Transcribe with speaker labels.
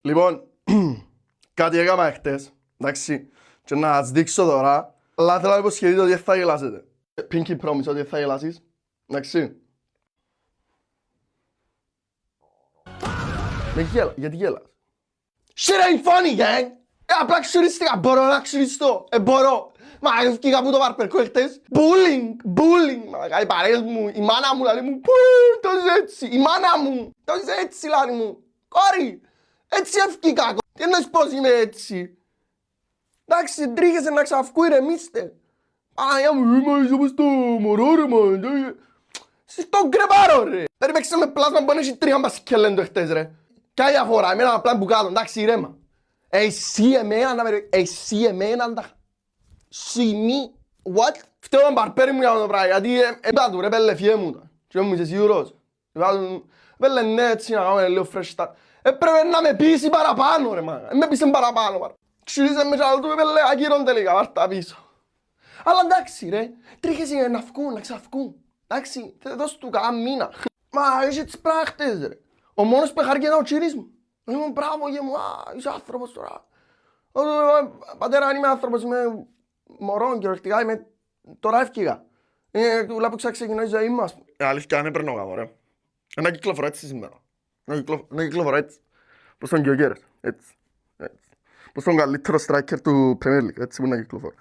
Speaker 1: Λοιπόν, κάτι έκανα χτες, εντάξει, και να σας δείξω τώρα, αλλά θέλω να υποσχεθείτε ότι δεν θα γελάσετε. Pinky promise ότι δεν θα γελάσεις, εντάξει. Γιατί γέλας? Shit ain't funny, gang! Απλά ξυριστήκα, μπορώ να ξυριστώ, μπορώ. Μα ευκήκα από το βαρπερκό χτες, bullying, οι παρέες μου, η μάνα μου λέει μου, τόσες έτσι, η μάνα μου, τόσες έτσι λέει μου, κόρη, έτσι ευκήκα, τι εννοείς πως είμαι έτσι. Εντάξει, τρίχεσαι να ξαφκού, ηρεμήστε. Παναγιά μου, είμαστε όπως το μωρό ρε man, στον κρεπάρω ρε. Δεν παίξε με πλάσμα που έχει τρίχα μπασκελέντο χτες ρε. Ποια διαφορά, εμένα απλά που κάτω, εντάξει ηρέμα. Εσύ εμένα να τα... Σιμί, what? Φταίω τον μπαρπέρι μου για το πράγμα, γιατί έπα του ρε πέλε φιέ μου τα. Και μου είσαι σίγουρος. Πέλε ναι έτσι να κάνουμε λίγο fresh start. Έπρεπε να με πείσει παραπάνω ρε man. Με πείσαι παραπάνω. Ξύρισε με σαλό του πέλε ακύρων τελικά, βάρτα πίσω. Αλλά εντάξει ρε, τρίχεσαι να βγουν, να ξαφκούν. Εντάξει, δώσ' του κάνα μήνα. Μα είσαι τις πράχτες ρε. Ο μόνος που χαρκεί ήταν ο τσίρις μου. Ήμουν μπράβο και μου, είσαι άνθρωπος τώρα. Πατέρα, αν είμαι άνθρωπος, είμαι μωρό κυριολεκτικά, είμαι τώρα ευκήγα. Ούλα που ξεκινώ η ζωή μας. Αλήθεια, αν έπαιρνω γάμο ρε. Να κυκλοφορώ έτσι σήμερα. Να κυκλοφορώ έτσι. Πώς τον Γιωγέρες, έτσι. Πώς τον καλύτερο striker του Premier League, έτσι που να κυκλοφορώ.